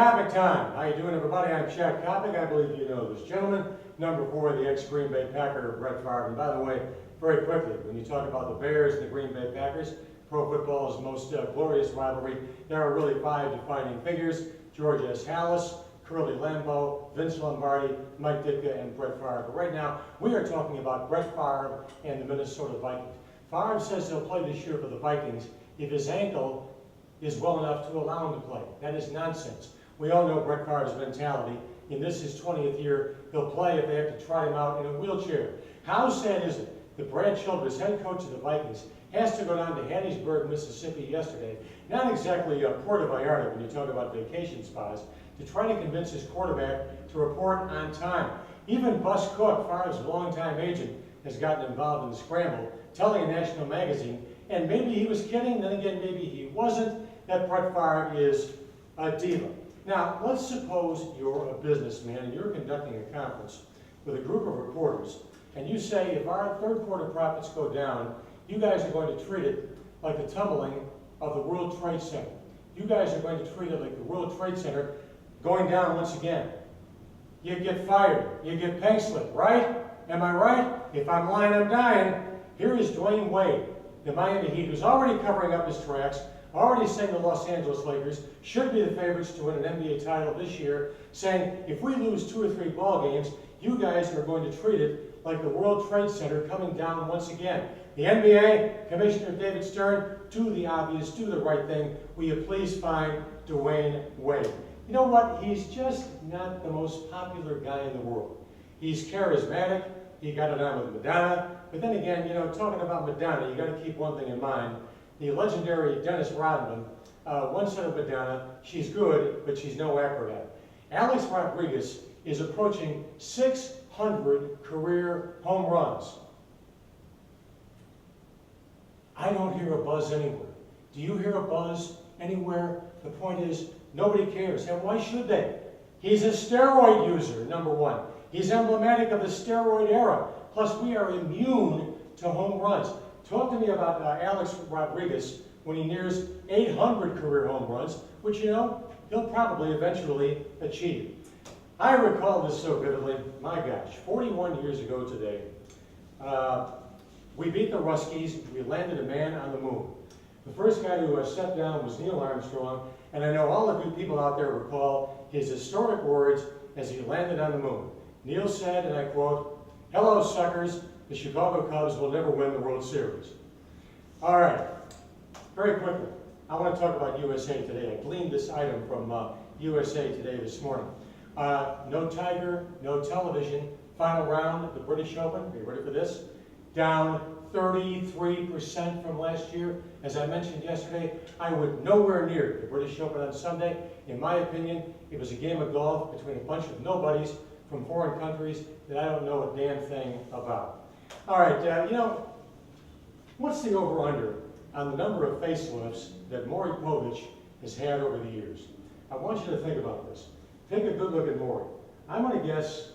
Coppock time. How you doing, everybody? I'm Daily Coppock. I believe you know this gentleman. Number 4, the ex-Green Bay Packer, Brett Favre. And by the way, very quickly, when you talk about the Bears and the Green Bay Packers, pro football's most glorious rivalry, there are really 5 defining figures: George S. Hallis, Curly Lambeau, Vince Lombardi, Mike Ditka, and Brett Favre. But right now, we are talking about Brett Favre and the Minnesota Vikings. Favre says he'll play this year for the Vikings if his ankle is well enough to allow him to play. That is nonsense. We all know Brett Favre's mentality. In this, his 20th year, he'll play if they have to trot him out in a wheelchair. How sad is it that Brad Childress, head coach of the Vikings, has to go down to Hattiesburg, Mississippi yesterday, not exactly Puerto Vallarta when you talk about vacation spots, to try to convince his quarterback to report on time. Even Bus Cook, Favre's longtime agent, has gotten involved in the scramble, telling a national magazine, and maybe he was kidding, then again maybe he wasn't, that Brett Favre is a diva. Now, let's suppose you're a businessman and you're conducting a conference with a group of reporters, and you say, if our third quarter profits go down, you guys are going to treat it like the tumbling of the World Trade Center. You guys are going to treat it like the World Trade Center going down once again. You get fired, you get pay slip, right? Am I right? If I'm lying, I'm dying. Here is Dwayne Wade, the Miami Heat, who's already covering up his tracks, already saying the Los Angeles Lakers should be the favorites to win an NBA title this year, saying if we lose 2 or 3 ball games, you guys are going to treat it like the World Trade Center coming down once again. The NBA, Commissioner David Stern, do the obvious, do the right thing. Will you please find Dwayne Wade? You know what? He's just not the most popular guy in the world. He's charismatic. He got it on with Madonna. But then again, you know, talking about Madonna, you got to keep one thing in mind. The legendary Dennis Rodman once said of Madonna, she's good, but she's no acrobat. Alex Rodriguez is approaching 600 career home runs. I don't hear a buzz anywhere. Do you hear a buzz anywhere? The point is, nobody cares. And why should they? He's a steroid user, number 1. He's emblematic of the steroid era. Plus, we are immune to home runs. Talk to me about Alex Rodriguez when he nears 800 career home runs, which, you know, he'll probably eventually achieve. I recall this so vividly. My gosh, 41 years ago today, we beat the Ruskies. We landed a man on the moon. The first guy to step down was Neil Armstrong, and I know all of you people out there recall his historic words as he landed on the moon. Neil said, and I quote, "Hello, suckers. The Chicago Cubs will never win the World Series." All right, very quickly, I want to talk about USA Today. I gleaned this item from USA Today this morning. No Tiger, no television. Final round of the British Open. Are you ready for this? Down 33% from last year. As I mentioned yesterday, I would nowhere near the British Open on Sunday. In my opinion, it was a game of golf between a bunch of nobodies from foreign countries that I don't know a damn thing about. All right, you know, what's the over-under on the number of facelifts that Maury Povich has had over the years? I want you to think about this. Take a good look at Maury. I'm going to guess,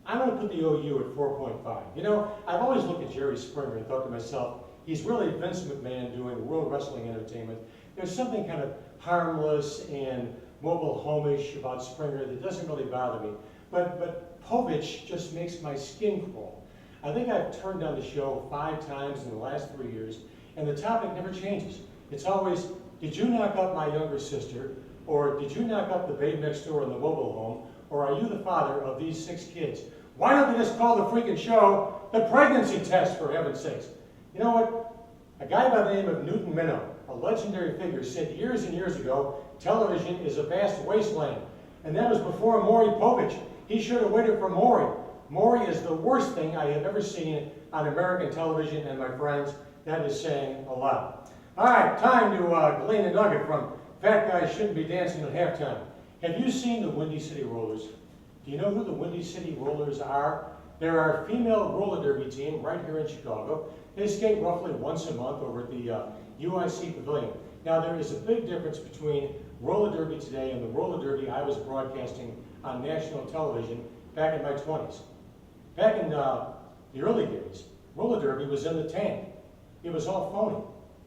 I'm going to put the OU at 4.5. You know, I've always looked at Jerry Springer and thought to myself, he's really Vince McMahon doing World Wrestling Entertainment. There's something kind of harmless and mobile home-ish about Springer that doesn't really bother me. But Povich just makes my skin crawl. I think I've turned on the show 5 times in the last 3 years, and the topic never changes. It's always, did you knock up my younger sister, or did you knock up the babe next door in the mobile home, or are you the father of these 6 kids? Why don't they just call the freaking show the pregnancy test, for heaven's sakes? You know what? A guy by the name of Newton Minow, a legendary figure, said years and years ago, television is a vast wasteland. And that was before Maury Povich. He should have waited for Maury. Maury is the worst thing I have ever seen on American television, and my friends, that is saying a lot. All right, time to glean a nugget from Fat Guys Shouldn't Be Dancing at Halftime. Have you seen the Windy City Rollers? Do you know who the Windy City Rollers are? They're our female roller derby team right here in Chicago. They skate roughly once a month over at the UIC Pavilion. Now, there is a big difference between roller derby today and the roller derby I was broadcasting on national television back in my 20s. Back in the early days, roller derby was in the tank. It was all phony.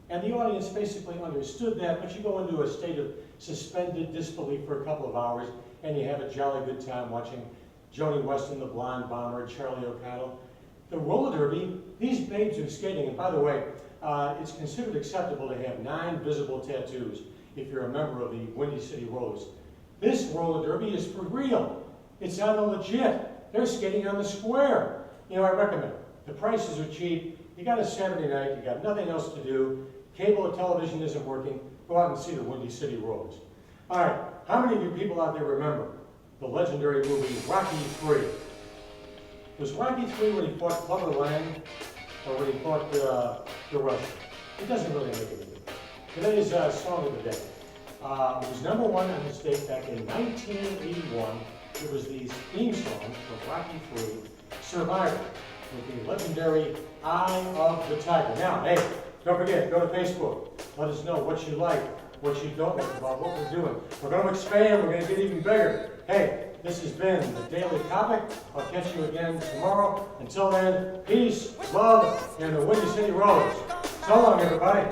And the audience basically understood that, but you go into a state of suspended disbelief for a couple of hours, and you have a jolly good time watching Joni Weston, the blonde bomber, Charlie O'Connell. The roller derby, these babes are skating, and by the way, it's considered acceptable to have 9 visible tattoos if you're a member of the Windy City Rollers. This roller derby is for real. It's on the legit. They're skating on the square. You know, I recommend it. The prices are cheap. You got a Saturday night, you got nothing else to do, cable or television isn't working, go out and see the Windy City Rollers. All right, how many of you people out there remember the legendary movie Rocky III? Was Rocky III when he fought Clubber Lang, or when he fought the Russian? It doesn't really make a difference. Today's song of the day. It was #1 on this date back in 1981. It was the theme song for Rocky III, Survivor, with the legendary Eye of the Tiger. Now, hey, don't forget, go to Facebook. Let us know what you like, what you don't like about what we're doing. We're going to expand, we're going to get even bigger. Hey, this has been the Daily Coppock. I'll catch you again tomorrow. Until then, peace, love, and the Windy City Rollers. So long, everybody.